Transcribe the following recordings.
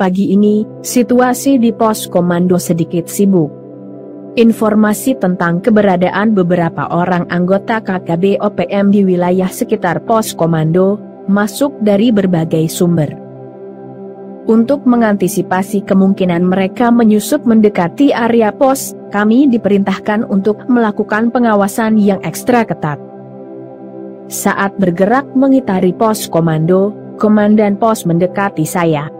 pagi ini, situasi di pos komando sedikit sibuk. Informasi tentang keberadaan beberapa orang anggota KKB OPM di wilayah sekitar pos komando masuk dari berbagai sumber. Untuk mengantisipasi kemungkinan mereka menyusup mendekati area pos, kami diperintahkan untuk melakukan pengawasan yang ekstra ketat. Saat bergerak mengitari pos komando, komandan pos mendekati saya.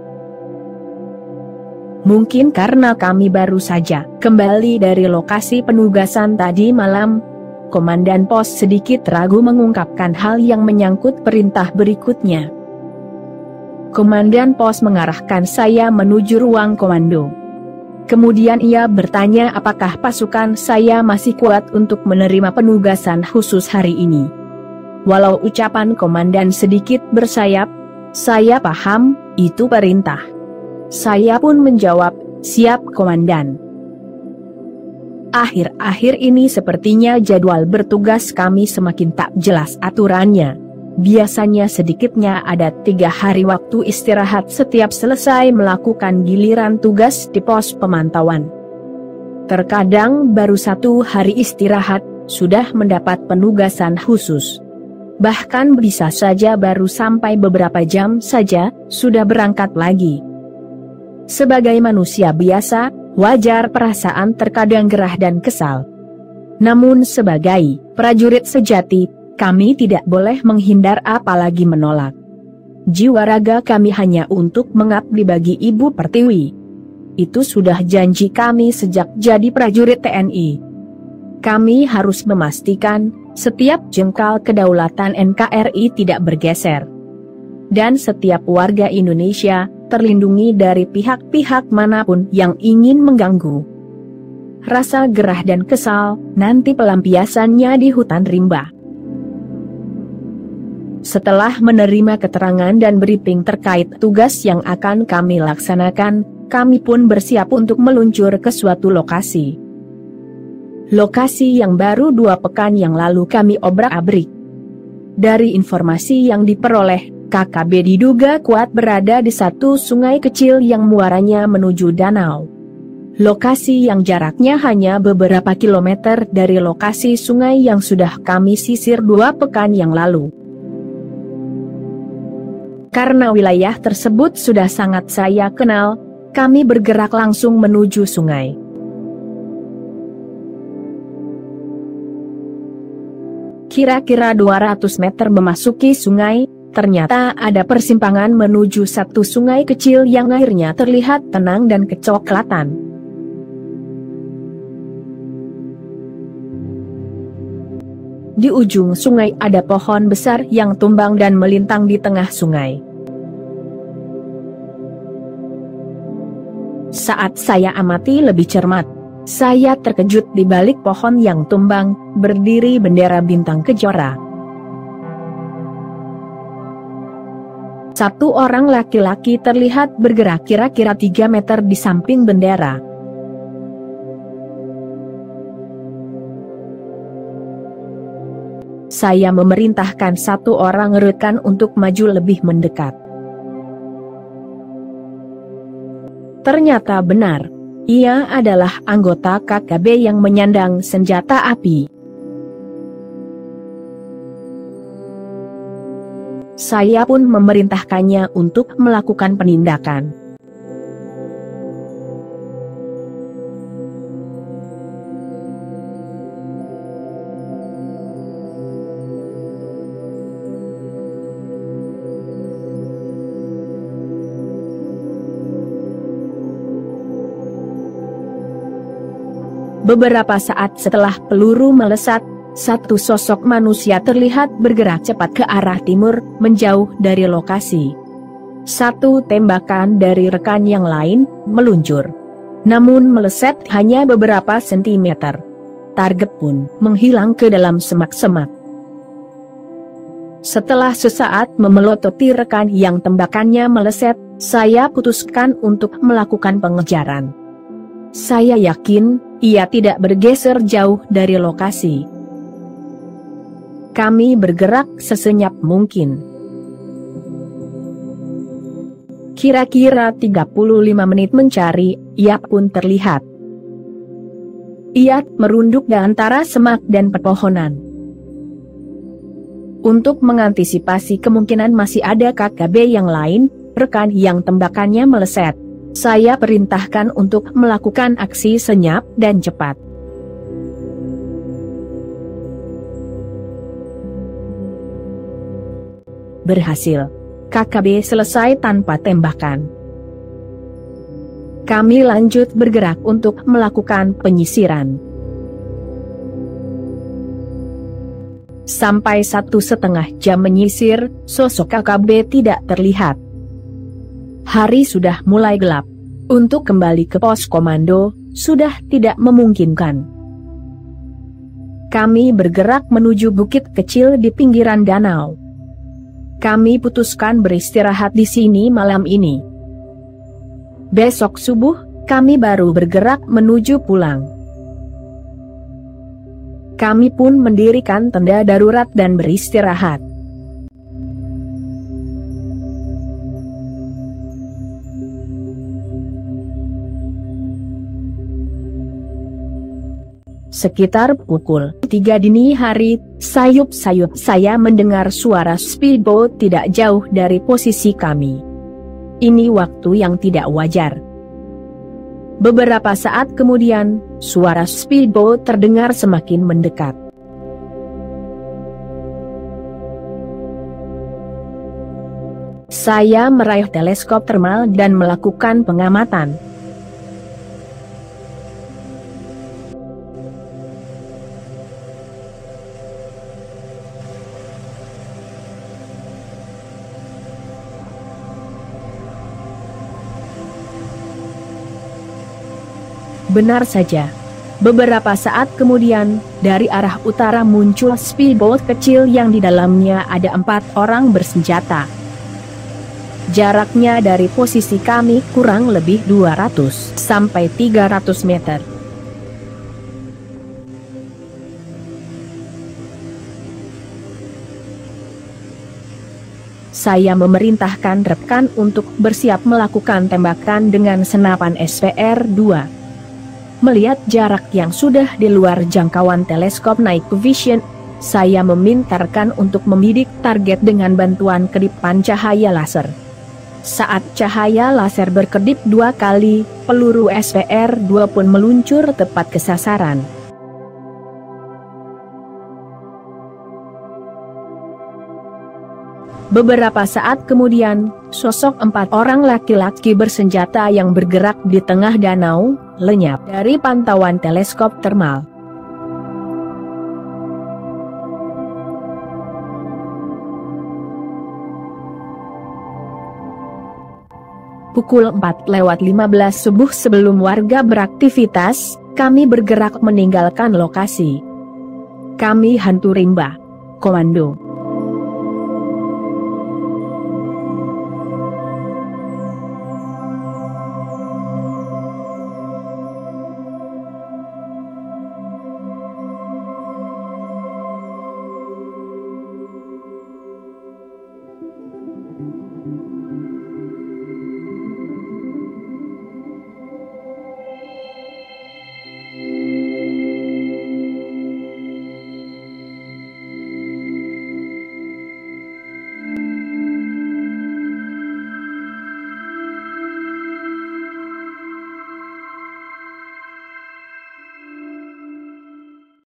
Mungkin karena kami baru saja kembali dari lokasi penugasan tadi malam, komandan pos sedikit ragu mengungkapkan hal yang menyangkut perintah berikutnya. Komandan pos mengarahkan saya menuju ruang komando. Kemudian ia bertanya apakah pasukan saya masih kuat untuk menerima penugasan khusus hari ini. Walau ucapan komandan sedikit bersayap, saya paham, itu perintah. Saya pun menjawab, siap komandan. Akhir-akhir ini sepertinya jadwal bertugas kami semakin tak jelas aturannya. Biasanya sedikitnya ada 3 hari waktu istirahat setiap selesai melakukan giliran tugas di pos pemantauan. Terkadang baru 1 hari istirahat, sudah mendapat penugasan khusus. Bahkan bisa saja baru sampai beberapa jam saja, sudah berangkat lagi. Sebagai manusia biasa, wajar perasaan terkadang gerah dan kesal. Namun sebagai prajurit sejati, kami tidak boleh menghindar apalagi menolak. Jiwa raga kami hanya untuk mengabdi bagi Ibu Pertiwi. Itu sudah janji kami sejak jadi prajurit TNI. Kami harus memastikan setiap jengkal kedaulatan NKRI tidak bergeser. Dan setiap warga Indonesia terlindungi dari pihak-pihak manapun yang ingin mengganggu. Rasa gerah dan kesal, nanti pelampiasannya di hutan rimba. Setelah menerima keterangan dan briefing terkait tugas yang akan kami laksanakan, kami pun bersiap untuk meluncur ke suatu lokasi. Lokasi yang baru 2 pekan yang lalu kami obrak-abrik. Dari informasi yang diperoleh, KKB diduga kuat berada di satu sungai kecil yang muaranya menuju danau. Lokasi yang jaraknya hanya beberapa kilometer dari lokasi sungai yang sudah kami sisir 2 pekan yang lalu. Karena wilayah tersebut sudah sangat saya kenal, kami bergerak langsung menuju sungai. Kira-kira 200 meter memasuki sungai, ternyata ada persimpangan menuju satu sungai kecil yang airnya terlihat tenang dan kecoklatan. Di ujung sungai ada pohon besar yang tumbang dan melintang di tengah sungai. Saat saya amati lebih cermat, saya terkejut di balik pohon yang tumbang, berdiri bendera bintang kejora. Satu orang laki-laki terlihat bergerak kira-kira 3 meter di samping bendera. Saya memerintahkan satu orang rekan untuk maju lebih mendekat. Ternyata benar, ia adalah anggota KKB yang menyandang senjata api. Saya pun memerintahkannya untuk melakukan penindakan. Beberapa saat setelah peluru melesat, satu sosok manusia terlihat bergerak cepat ke arah timur, menjauh dari lokasi. Satu tembakan dari rekan yang lain meluncur, namun meleset hanya beberapa sentimeter. Target pun menghilang ke dalam semak-semak. Setelah sesaat memelototi rekan yang tembakannya meleset, saya putuskan untuk melakukan pengejaran. Saya yakin ia tidak bergeser jauh dari lokasi. Kami bergerak sesenyap mungkin. Kira-kira 35 menit mencari, ia pun terlihat. Ia merunduk di antara semak dan pepohonan. Untuk mengantisipasi kemungkinan masih ada KKB yang lain, rekan yang tembakannya meleset, saya perintahkan untuk melakukan aksi senyap dan cepat. Berhasil. KKB selesai tanpa tembakan. Kami lanjut bergerak untuk melakukan penyisiran. Sampai 1,5 jam menyisir, sosok KKB tidak terlihat. Hari sudah mulai gelap. Untuk kembali ke pos komando, sudah tidak memungkinkan. Kami bergerak menuju bukit kecil di pinggiran danau. Kami putuskan beristirahat di sini malam ini. Besok subuh, kami baru bergerak menuju pulang. Kami pun mendirikan tenda darurat dan beristirahat. Sekitar pukul 3 dini hari, sayup-sayup saya mendengar suara speedboat tidak jauh dari posisi kami. Ini waktu yang tidak wajar. Beberapa saat kemudian, suara speedboat terdengar semakin mendekat. Saya meraih teleskop termal dan melakukan pengamatan. Benar saja. Beberapa saat kemudian, dari arah utara muncul speedboat kecil yang di dalamnya ada 4 orang bersenjata. Jaraknya dari posisi kami kurang lebih 200 sampai 300 meter. Saya memerintahkan rekan untuk bersiap melakukan tembakan dengan senapan SPR-2. Melihat jarak yang sudah di luar jangkauan teleskop night vision, saya memintarkan untuk membidik target dengan bantuan kedipan cahaya laser. Saat cahaya laser berkedip 2 kali, peluru SPR-2 pun meluncur tepat ke sasaran. Beberapa saat kemudian, sosok 4 orang laki-laki bersenjata yang bergerak di tengah danau, lenyap dari pantauan teleskop termal. Pukul 4:15 subuh sebelum warga beraktivitas, kami bergerak meninggalkan lokasi. Kami hantu rimba. Komando.